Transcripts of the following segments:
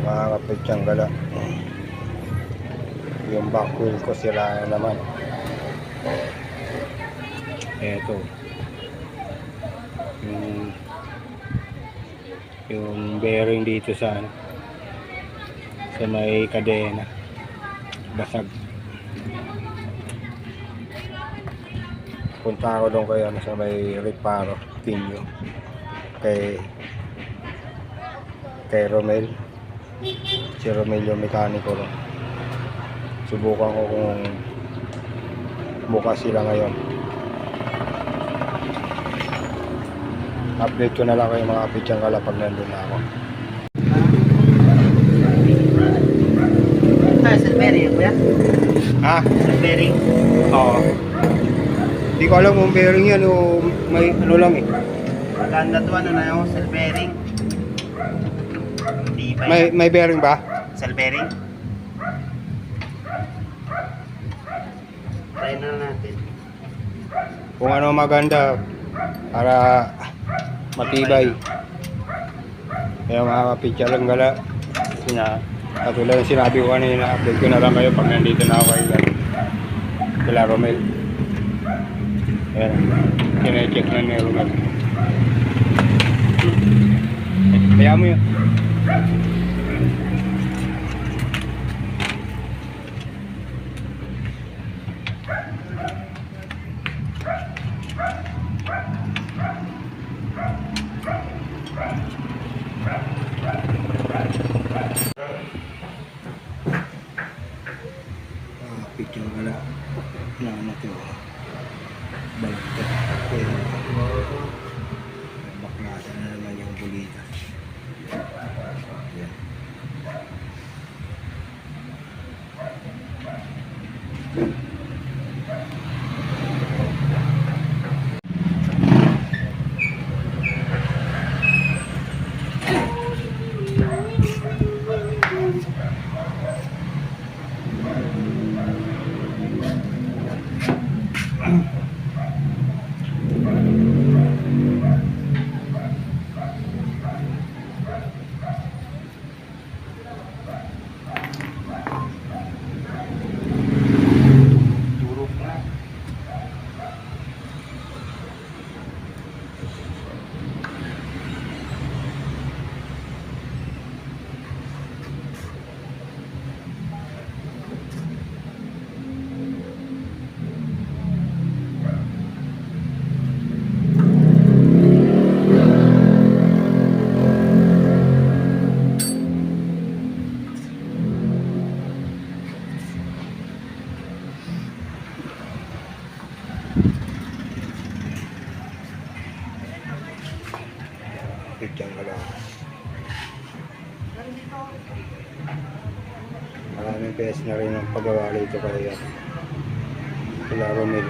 mga kapitsang gala. Yung back wheel ko sira na naman. Eto yung bearing dito sa may kadena basag. Punta ako doon kayo sa may reparo Pinyo kay Romel. Si Romel yung mekaniko ron. Subukan ko kung bukas sila ngayon. Update ko na lang kayo mga kapitsang gala pag nandun na ako. Silvering ba yan? Silvering? Oo. Hindi ko alam kung bearing yan o may ano lang eh. Maganda to, ano na yung silvering. May bearing ba? Silvering? Try na natin. Kung ano maganda para matibay. Kaya mga kapitsang gala, katulad ng sinabi ko kanina, update ko na lang kayo pag nandito na ako kay Romel. Ayan, kine-check na ni Romel. Kaya mo yun. Picture ka lang na ano ito balagtad baklasan na naman yung bulita. Yan. Picture ka lang. Maraming beses na rin ang paggawa dito kaya Romel.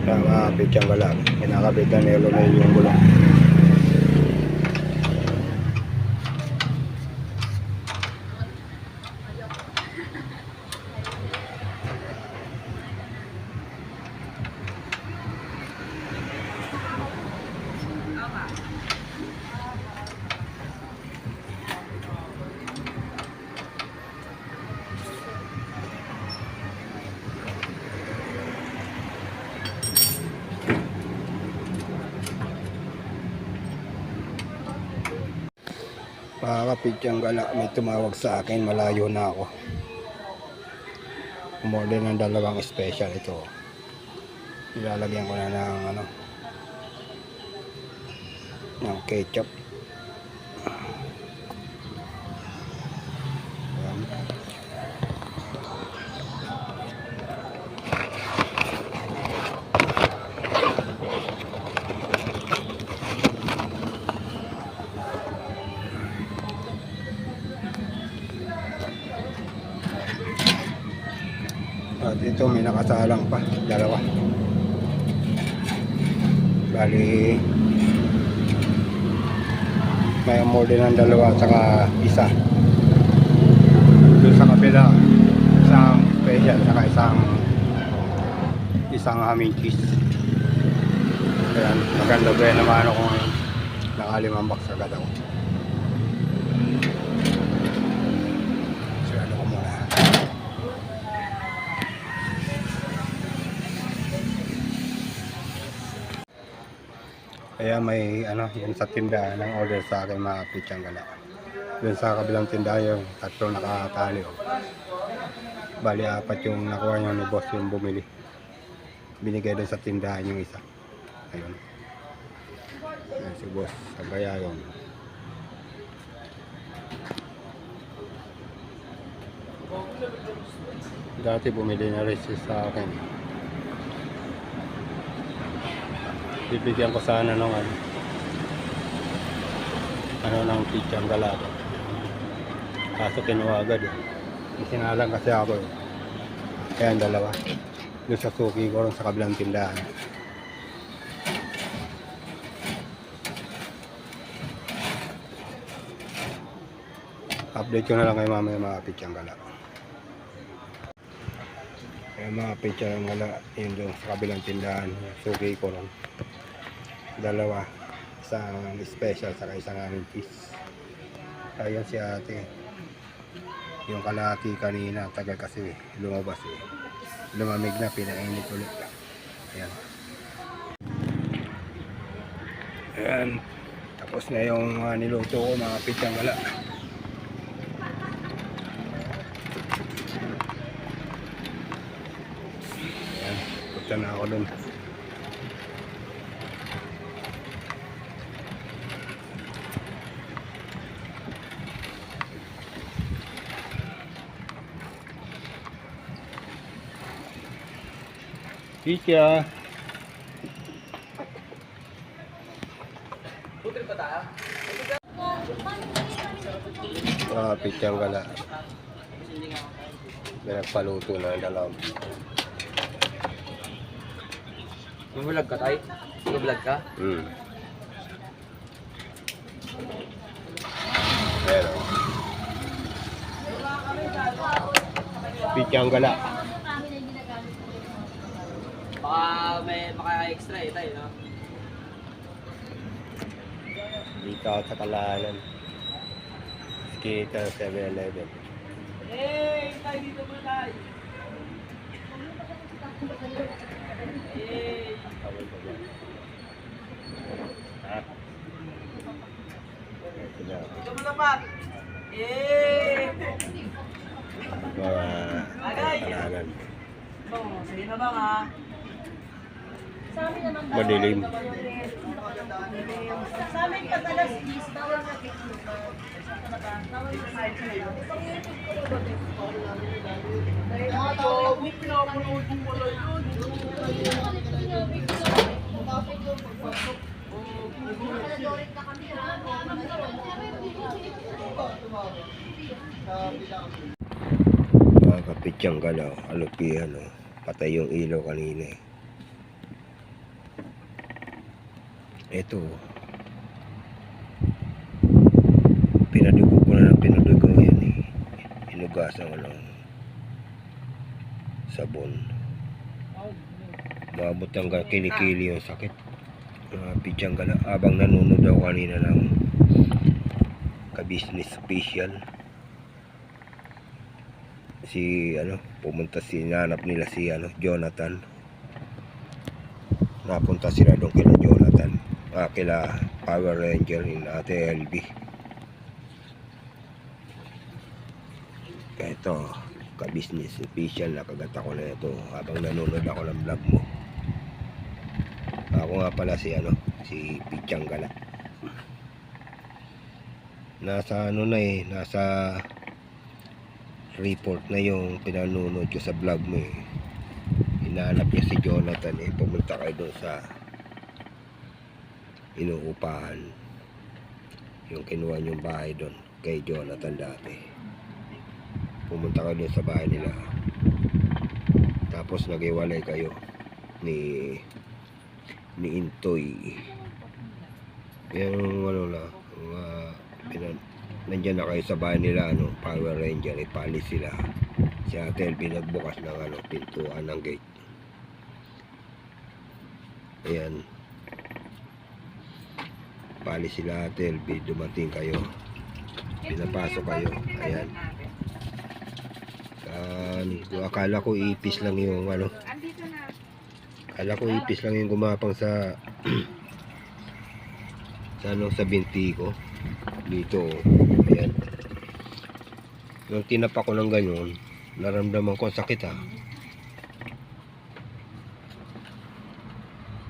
Nakakabit siyang galang. Kinakabitan ni Romel yung gulong. Mga kapitsang gala, may tumawag sa akin, malayo na ako. Umorder ng 2 special ito. Ilalagyan ko na ng ketchup. Ayan. At ito may nakasalang pa, dalawa. Bali may more din ng dalawa at saka isa. Doon sa kabila, isang special saka isang humming cheese. Ayan, maganda ba yan naman ako ngayon. Nakalimang box agad ako. So ano ko muna. Kaya may ano, yun sa tindahan ng order sa akin mga pitsang gala. Yun sa kabilang tindahan yung tatlo nakatali. Oh. Bali apat yung nakuha niya ni boss yung bumili. Binigay doon sa tindahan yung isa. Ayun. Ayun si boss. Sagaya yun. Dati bumili na rin siya sa akin. Bibigyan ko sana nung ano ng pitsang galado. Kaso kinuha agad eh. Isinalang kasi ako eh. Kaya ang dalawa. Doon sa suki ko rin sa kabilang tindahan. Update ko na lang kayo mamaya mga pitsang galado. Kaya mga pitsang galado yun doon sa kabilang tindahan. Suki ko rin. Dalawa, isang special saka isang aming cheese. Ayun si ate, yung kalahati kanina tagal kasi lumabas eh, lumamig na, pinainit ulit. Ayan, ayan, tapos na yung niluto ko mga pitsang gala. Ayan, punta na ako dun. Pizza. Pitsang gala. May nagpaluto na ang dalawang. Mag-vlog ka tayo? Mag-vlog ka? Pero pitsang gala. Baka extra eh tayo, no? Dito ako sa Kalahanan. Kita 7-Eleven. Hey! Tayo dito mo tayo! Hey! Ha? Dito mo dapat! Hey! Kalahanan. Sige na bang ha? Madilim. Sa amin pag alas 10, bawal na Mga kapitsang galaw, alupihan, oh. Patay yung ilaw kanina eh. Ito, pinadugo ko na ng pinadugo yan eh. Hinugasan ko ng sabon. Maabot hanggang kilikili yung sakit. Pitsang gala, abang nanonood ako kanina ng ka-business special. Pumunta nanap nila si Jonathan. Napunta sila doon kila Jonathan, kila Power Ranger in Ate LB. Ito, ka-business special, nakagata ko na ito habang nanonood ako ng vlog mo. Ako nga pala si Pitsang Gala. Nasa nasa report na yung pinanonood ko sa vlog mo eh. Hinahanap niya si Jonathan eh. Pumunta kayo doon sa inuupahan, yung kinuha niyong bahay doon kay Jonathan dati. Pumunta kayo doon sa bahay nila. Tapos nag-iwalay kayo ni Intoy. Yung ano na, nandyan na kayo sa bahay nila, Power Ranger, ipalis sila. Si Ate LB nagbukas ng pintuan ng gate. Ayan. Palis sila Ate LB, dumating kayo. Pinapasok kayo. Ayan. Akala ko ipis lang yung akala ko ipis lang yung gumapang sa sa binti ko dito. Ayan. Nung tinapa ko ng ganyan, naramdaman ko ang sakit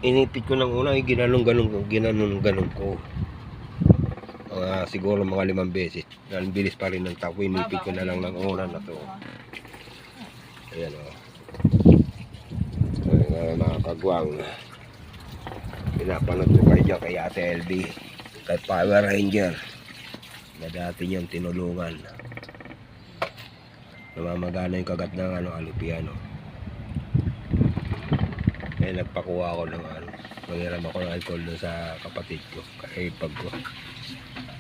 Inipit ko ng una, ginanong ko. Siguro mga 5 beses. Dahil bilis pa rin ng tako, inipit ko na lang ng una na to. Ayan mga kagwang. Pinapanood ko kayo dyan kay Ate LB, kay Power Ranger na dati niyang tinulungan. Namamagana yung kagat ng alupiano. Kaya nagpakuha ako ng nangiram ako ng alcohol doon sa kapatid ko, kay pag ko.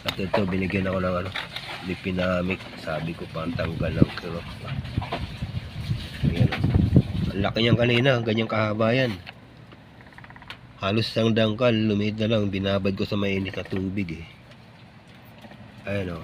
At ito binigyan ako ng lipinamik, sabi ko pantanggal ng kirok. Ayan. Ang laki niyang kanina, ganyang kahaba yan. Halos isang dangkal, lumid na lang, binabad ko sa mainit na tubig Ayan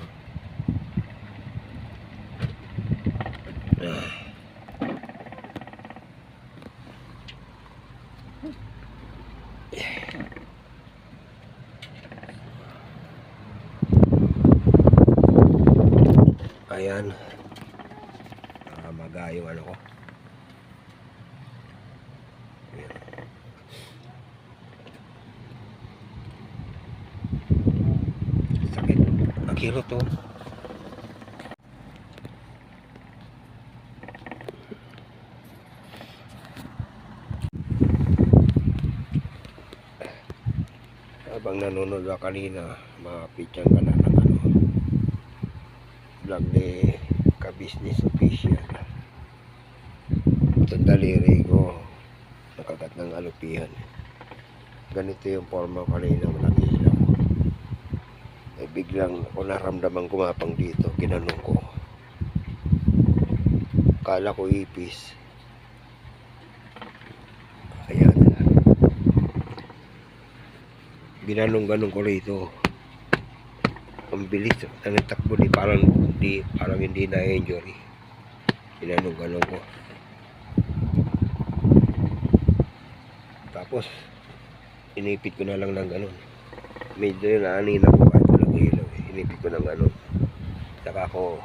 Ayan. Maga yung ko. Ayan. Sakit. Nakiro to. Habang nanonood ka kanina, mapichan ka na ng vlog ni Ka-Business Official. Itong daliri ko nakagat ng alupihan. Ganito yung forma kanina, malaki lang. Biglang ako naramdaman gumapang dito, ginanong ko. Kala ko ipis. Ayan. Ginanong-ganong ko rito. Ang bilis, nanitakbo parang hindi na-injury. Ginanong-ganong ko. Tapos inipit ko na lang ng ganon. Medyo naanin ako kahit walang ilaw Inipit ko ng ganon. Saka ako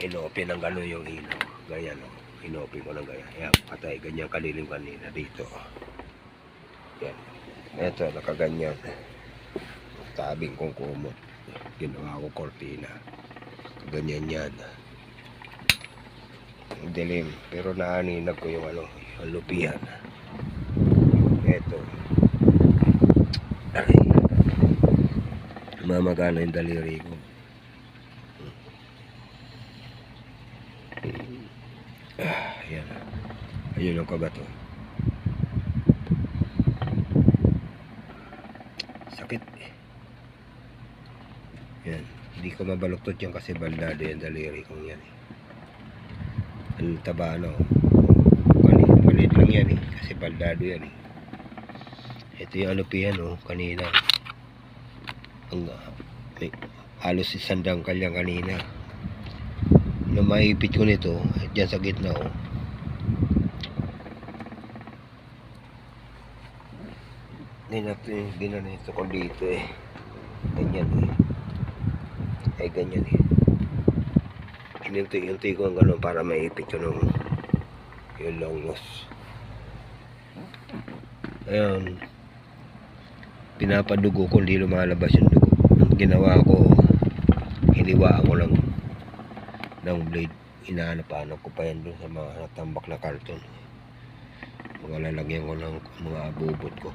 inopen ng ganon yung ilaw. Ganyan inopen ko ng ganyan. Ayan, patay. Ganyan kalilim kanina dito. Yan. Eto, nakaganyan. Tabing kong kumot. Ginawa ko kortina. Ganyan yan. Dilim. Pero naaninag ko yung yung lupihan. Eto. Ay. Mamagana yung daliri ko. Ayan. Ayun yung kabato. Sakit. Yan. Hindi ko mabaluktot yan kasi baldado yung daliri kong yan Ang taba maliit lang yan kasi baldado yan Ito yung alupihan kanina. Halos isang dangkal yan kanina. Nung maipit ko nito, dyan sa gitna ginanito ko dito ganyan ay ganyan inunti ko ang gano'n para maipit ko yung long nose. Ayan, pinapadugo ko, hindi lumalabas yung dugo. Ang ginawa ko, hiniwaan ko lang ng blade. Inahanap-hanap ko pa yan doon sa mga natambak na karton. Mga lalagyan ko ng mga abubot ko.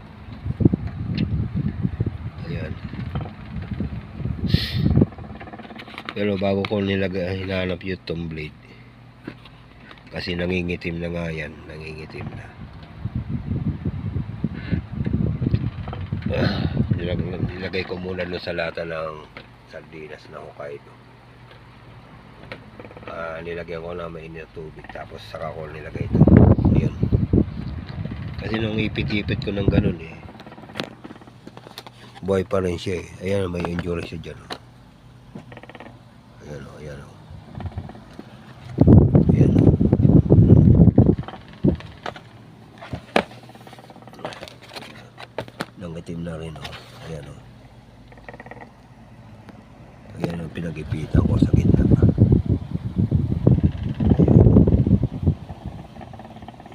Ayan. Pero bago ko hinahanap yung blade, Kasi nangingitim na nga yan, nangingitim na. Nilagay ko muna doon sa lata ng sardinas na Hokkaido. Nilagyan ko na mainit na tubig, tapos saka ko nilagay ito. Ayun. Kasi nung ipit-ipit ko ng ganun buhay pa rin siya Ayan, may endurance siya dyan. Ayan o, ayan o. Ayan o. Nangitim na rin o. Ayan o. Ayan ang pinag-ipitan ko sa gitna pa.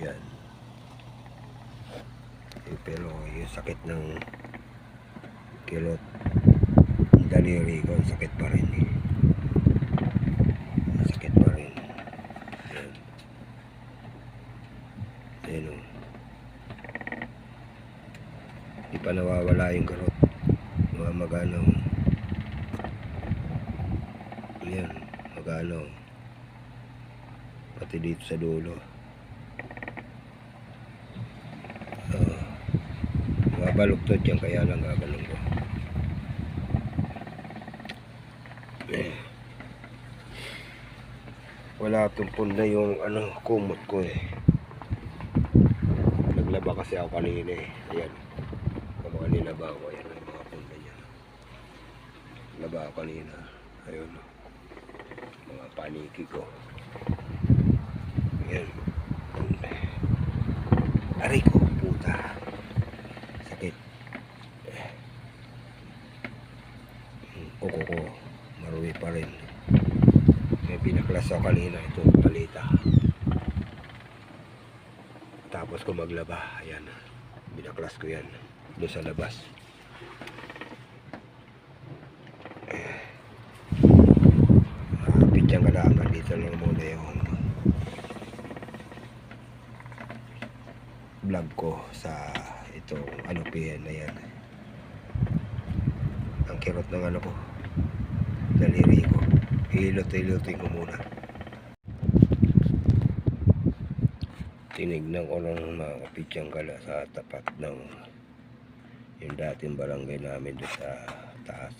Ayan. Pero yung sakit ng kilot, daliri ko, sakit pa rin sakit pa rin. Ayan. Ayan o. Di pa nawawala yung karot. Magano. Ayan, magano. Pati dito sa dulo. Mabalugtod yan, kaya lang gagalong ko. Wala tumpon na yung kumot ko Naglaba kasi ako kanina Ayan. Kanina ba ako? Ayan ang mga punda niya. Naglaba ako kanina. Ayun. Mga paniki ko. Ayan. Aray ko, puta. Sakit. Kuko ko. Marumi pa rin. May pinaklas ako kanina. Ito, palita. Tapos ko maglaba. Ayan. Binaklas ko yan. Doon sa labas. Pityang kalaman dito lang muna yung vlog ko sa itong alupihan na yan. Ang kirot ng ko, daliri ko. Hilot-hilotin ko muna. Tinignan ko ng mga pityang kala sa tapat ng yung dating barangay namin doon sa taas,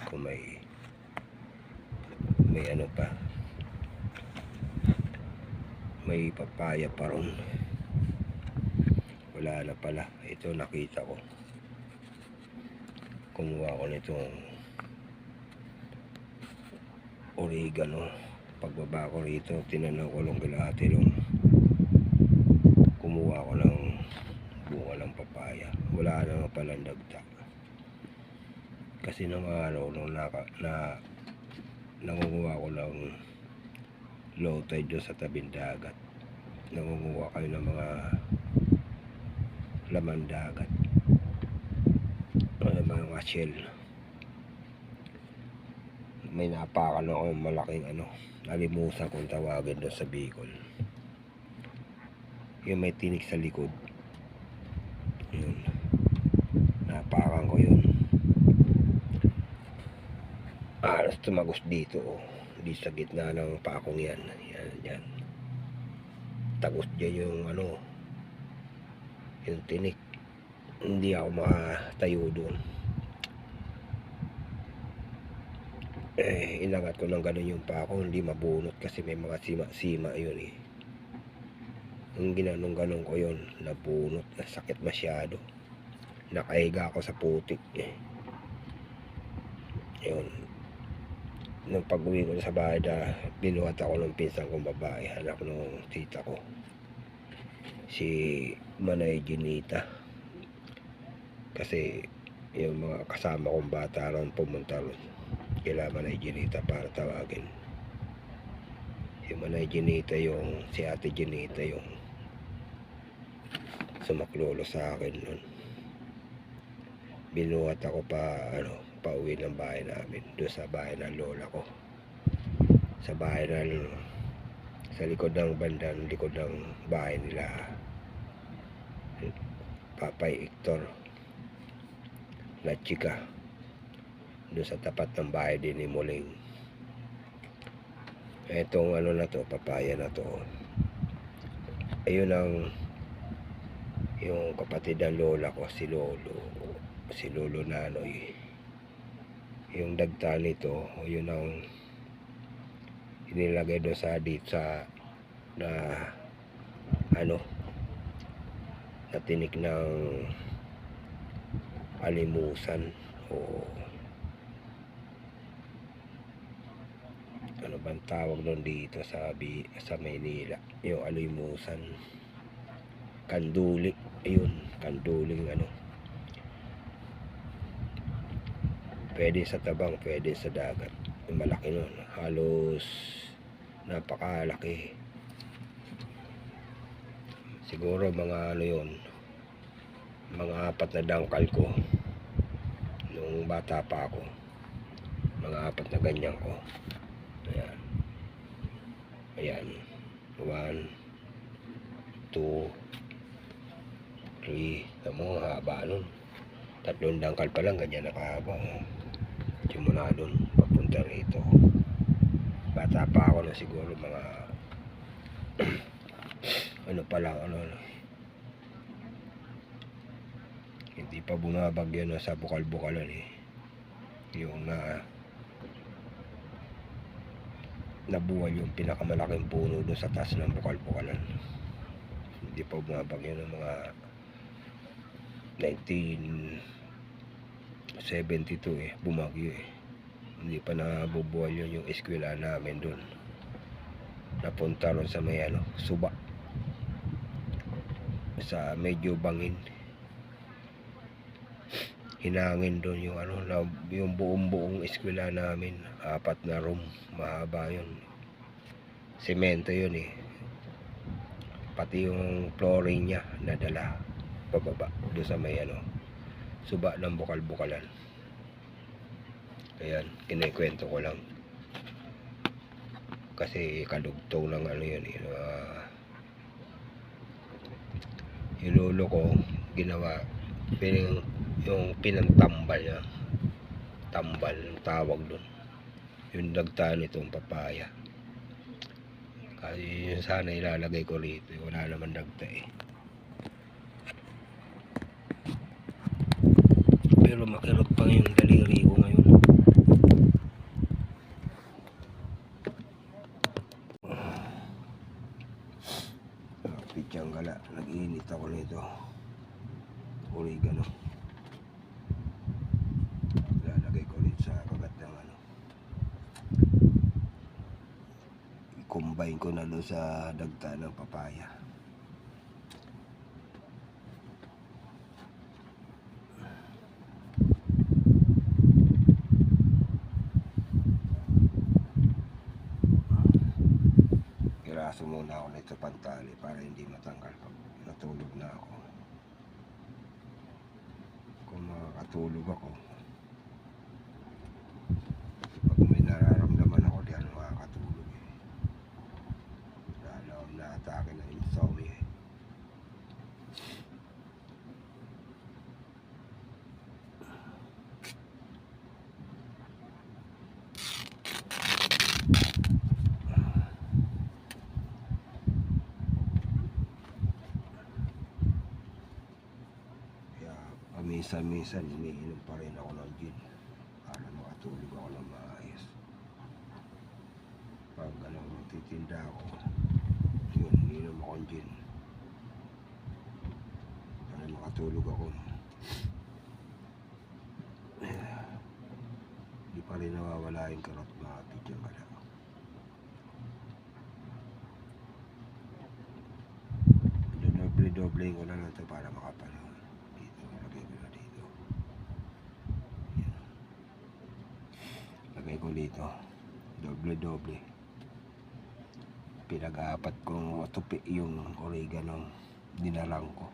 kung may pa, may papaya pa ron. Wala na pala. Ito nakita ko, kumuha ko nitong oregano. Pagbaba ko rito, tinanaw ko lang kila ate long, kumuha ko ng bunga ng papaya. Wala naman palang dagta. Kasi nung nung nangunguha ko ng low tide doon sa tabing dagat. Nangunguha kayo ng mga laman dagat. Mga shell. May napakan ako malaking nalimusan kung tawagin doon sa Bicol. Yung may tinik sa likod. Yun. Napakan ko yun. Alas tumagos dito di sa gitna ng pakong yan. Yan. Tagos dyan yung yung tinik. Hindi ako makatayo doon. Inangat ko ng ganun yung pako, hindi mabunot kasi may mga sima-sima yun Yung ginanong-ganong ko yun, nabunot. Sakit masyado. Nakahiga ako sa putik Yun. Nung pag-uwi ko sa bahay binuhat ako ng pinsan kong babae, anak ng tita ko, si Manay Ginita. Kasi yung mga kasama kong bata ron pumunta ron kila Manay Ginita para tawagin. Si Manay Ginita si Ate Ginita yung sumaklolo sa akin nun. Binuhat ako pauwi ng bahay namin, doon sa bahay ng lola ko, sa bahay sa likod ng bandang likod ng bahay nila Papay Hector na chika, doon sa tapat ng bahay din ni Muling. Etong na to, papaya na to, ayun ang yung kapatid ng lola ko, si Lolo Nanoy. Yung dagta nito, yun ang inilagay doon sa dito sa na ano, na tinik ng alimusan o ano bang tawag doon dito sa Maynila, yung alimusan, kanduli, ayun, kanduling ano, pwede sa tabang, pwede sa dagat. Yung malaki nun, halos napakalaki, siguro mga ano yun, mga 4 na dangkal ko nung bata pa ako, mga 4 na ganyan ko. Ayan, ayan, 1, 2, 3, tamo haba nun, 3 dangkal pa lang ganyan nakahaba. Simula dun papunta rito, bata pa ako na siguro mga ano pa lang, ano, hindi pa bumabagyo na sa bukal-bukalan eh, yung nabuwal yung pinakamalaking puno doon sa taas ng bukal-bukalan. Hindi pa bumabagyo ng mga 1972 eh, bumagyo eh. Hindi pa nabubuwal yun yung eskwela namin doon. Napunta ron sa may ano, Suba, sa medyo bangin, hinangin doon yung ano, yung buong eskwela namin, 4 na room, mahaba yun, semento yun eh, pati yung flooring niya nadala pababa doon sa may ano, Suba ng bukal-bukalan. Ayan, kinikwento ko lang kasi kadugtong ng ano yun eh, yung lolo ko ginawa, yung pinantambal niya, tambal tawag doon, yung dagta nitong papaya. Kasi yun sana ilalagay ko rito, wala naman dagta eh, pero makirot pa yung daliri ko ngayon. Pityang gala, nag-iinit ako nito, oregano, lalagay ko ulit sa kagat ng ano, i-combine ko na doon sa dagta ng papaya. Iraso muna ako nito pantali para hindi matanggal pag natulog na ako. Kung makakatulog ako, pag may nararamdaman ako diyan, makakatulog eh. Lalo akong na-atake na insomnia eh. Minsan-minsan umiinom pa rin ako ng gin para makatulog ako ng maayos. Pag magtitinda ako, yun, umiinom ako ng gin para makatulog ako. Di pa rin nawawala yung karot, mga pidyang gala. Doble-doble ko na lang ito para makapala. Lagay ko dito, doble-doble, pinag-apat kong tupi yung oregano dinalang ko.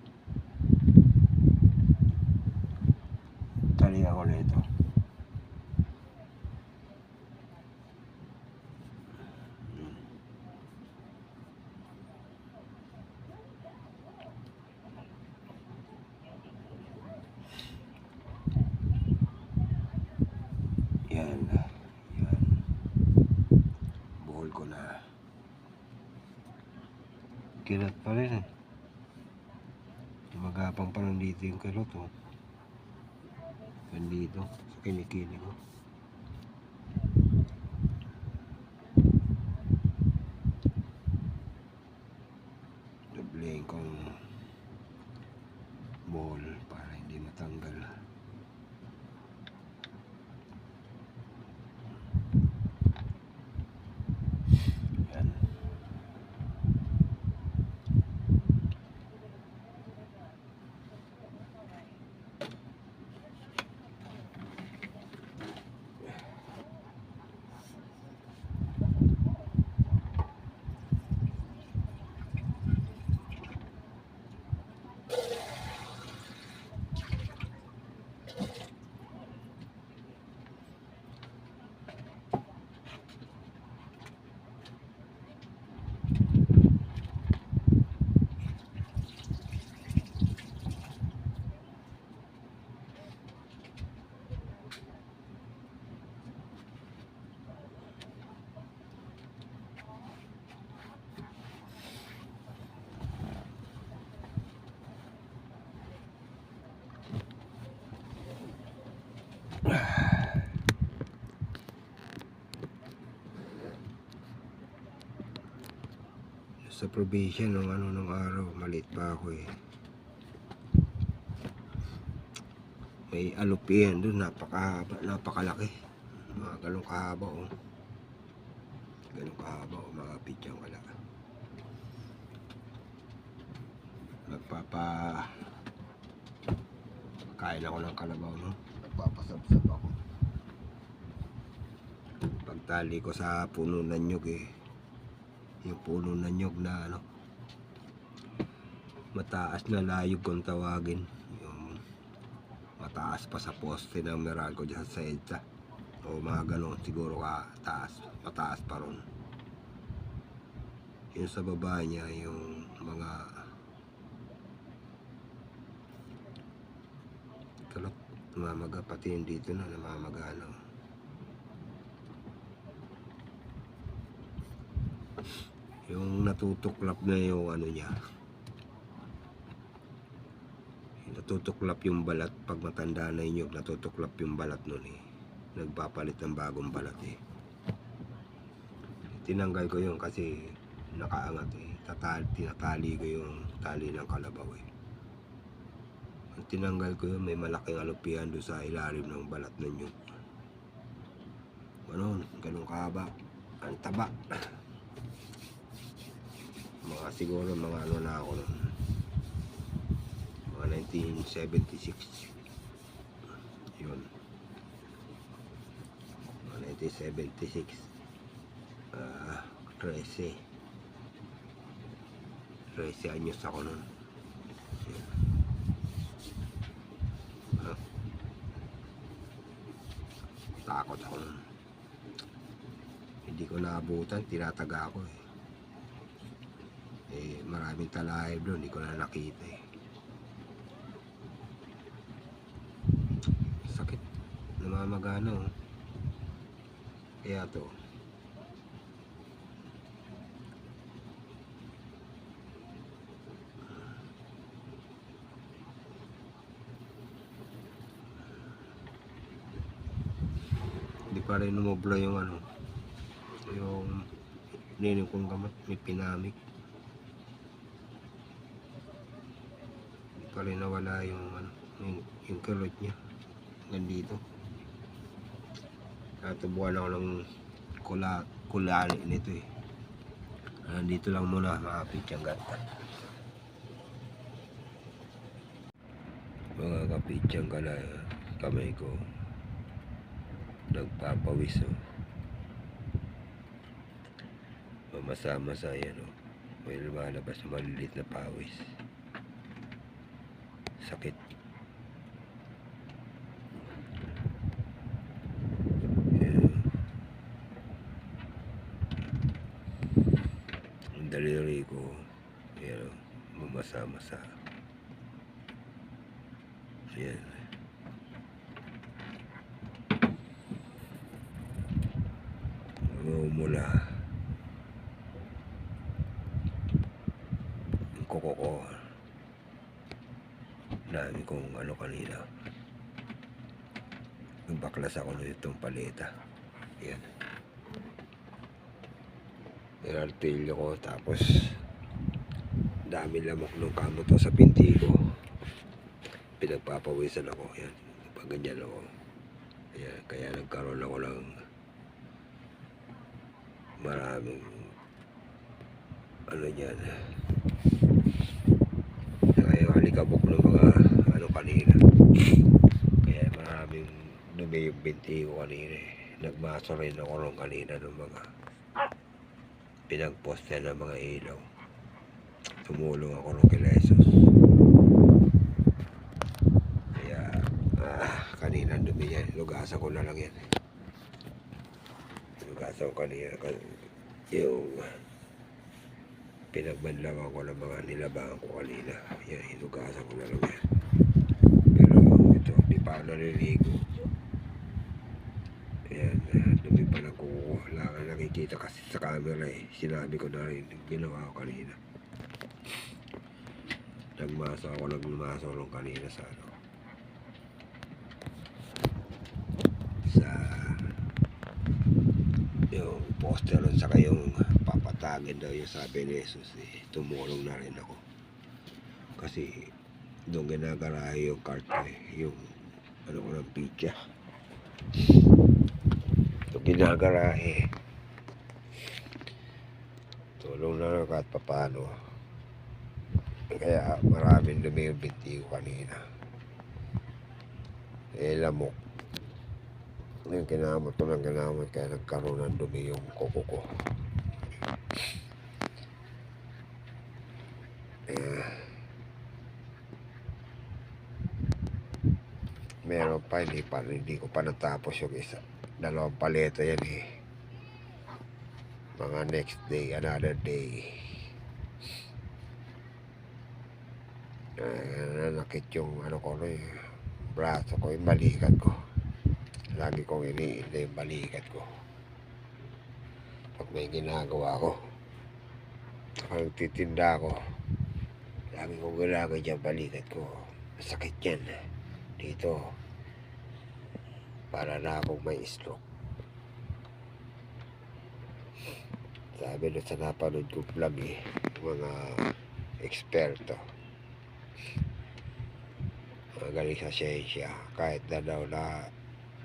Tali ako nito. Yan. Buhol ko na. Kilat pa rin eh. Magapang pa nandito yung kilot oh. Nandito sa kinikili ko. Doblehin kong ball para hindi matanggal. Yan. Sa probinsya nung nung araw, maliit pa ako eh. May alupihan doon, napakahaba, napakalaki. Mga ganun kahaba oh. Ganun kahaba oh, mga pidyang wala. Kain ako ng kalabaw no. Nagpapasabsab ako. Pagtali ko sa puno ng nyug eh. Yung puno ng nyug na mataas na layog kung tawagin. Yung mataas pa sa poste ng Meralco dyan sa EDSA. O mga ganon siguro mataas pa ron. Yung sa baba niya yung mga kalot namamaga, pati yung dito na namamaga yung natutuklap na yung niya, natutuklap yung balat. Pag matanda na yun, natutuklap yung balat nun eh. Nagpapalit ng bagong balat eh. Tinanggal ko yun kasi nakaangat eh. Tinatali ko yung tali ng kalabaw eh. Ang tinanggal ko yun, may malaking alupihan doon sa ilalim ng balat nun yun. Ganun kahaba. Ang taba. Mga siguro mga na ako nun. Mga 1976. Yun. Mga 1976. 13 anyos ako nun. Takot ako nun. Hindi ko naabutan, tinataga ako eh. Maraming talahib doon, hindi ko na nakita eh. Sakit, namamagana oh. Kaya to hindi pa rin umubla yung yung nining kong gamot, may pinamik. Hindi pa rin nawala yung yung kulot niya hanggang dito. Natubuhan ako ng kulani nito eh. Dito lang muna mga pitsanggat. Mga kapitsangga na kamay ko nagpapawis oh. Mamasa-masa yan oh. May lumalabas na malilit na pawis. Sakit. Ang daliri ko yan oh, mamasa-masa. Yan. Mula kuko ko. Dami kong ano kanina. Baklas ako na itong paleta. Yan. Inartilyo ko tapos dami lamok ng kamot ko sa pinti ko. Pinagpapawisan ako. Yan. Pag ganyan ako. Yan. Kaya nagkaroon ako ng maraming ano dyan. Kaya halikabok ng mga ano kanina. Kaya maraming dumi yung binti ko kanina. Nagmaso rin ako rin kanina ng mga pinagposte ng mga ilaw. Tumulong ako rin kila Jesus. Kaya kanina dumi yan. Lugasan ko na lang yan. Lugasan ko kanina. Yung pinagbanlawan ko ng mga nilabangan ko kanina. Yan, hinugasan ko na lang yan. Pero ito, di pa naliligo. Yan, dumi pa nagkukuha. Wala ka nakikita kasi sa camera eh. Sinabi ko na rin, ginawa ko kanina. Nagmaso lang kanina sa ano. Sa yung poster at saka yung papatagin daw yung sabi ni Jesus eh, tumulong na rin ako kasi doon ginagarahe yung kart eh, yung ano ko ng pizza doon ginagarahe tulong na rin kahit papano kaya maraming dumi yung binti ko kanina lamok yung kinamot ko ng kinamot kaya nagkaroon ng dumi yung kuko ko. Meron pa, hindi ko pa natapos yung isa. Dalawang paleta yan eh. Mga next day, another day. Nanakit yung ano ko rin, braso ko, yung balikat ko. Lagi kong iniinda yung balikat ko. Pag may ginagawa ko, pag titinda ko, lagi kong ginagawa dyan balikat ko. Masakit yan. Dito, para na akong may stroke. Sabi doon sa napanood ko vlog eh, mga eksperto. Mga galing sa siyensya, kahit na daw na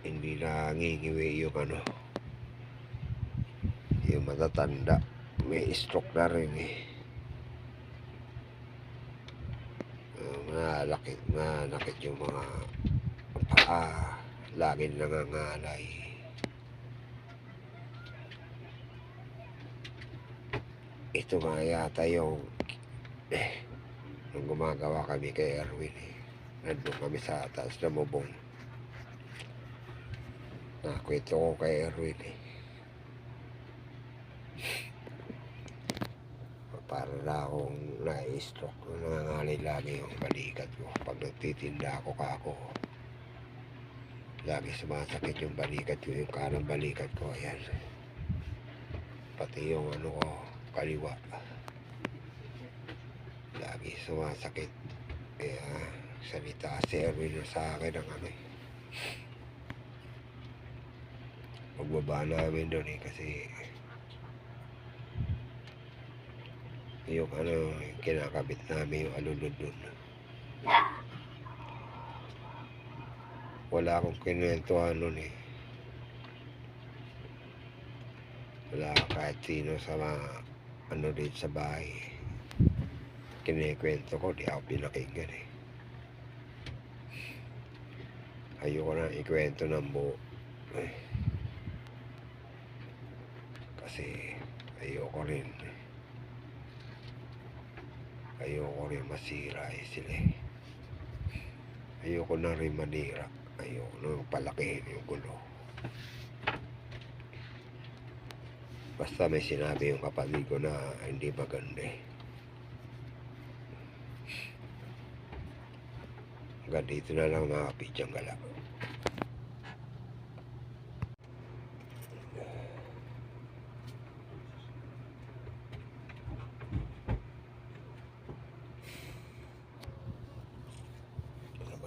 hindi nangingiwi yung ano yung matatanda may stroke na rin eh nanakit yung mga paa laging nangangalay ito nga yata yung nung gumagawa kami kay Erwin eh nandun kami sa taas na mubong nakwento ko kay Erwin eh. Para na akong na-stroke. Nangangalay lagi yung balikat ko. Pag nagtitinda ako kako. Lagi sumasakit yung balikat ko. Yung kanang balikat ko. Ayan. Pati yung ano ko. Kaliwa. Lagi sumasakit. Kaya salita si Erwin sa akin ng ano eh. Pagbaba namin doon eh kasi yung ano yung kinakabit namin yung alulod doon wala akong kinuwentuhan noon eh wala kahit sino sa mga ano din sa bahay kinikwento ko di ako pinakinggan eh ayoko na ikwento ng buo eh. Kasi ayoko rin masira eh sila eh. Ayoko na rin manira ayoko na palakihin yung gulo basta may sinabi yung kapatid ko na hindi maganda eh hanggang dito na lang mga kapidyang galak.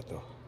to.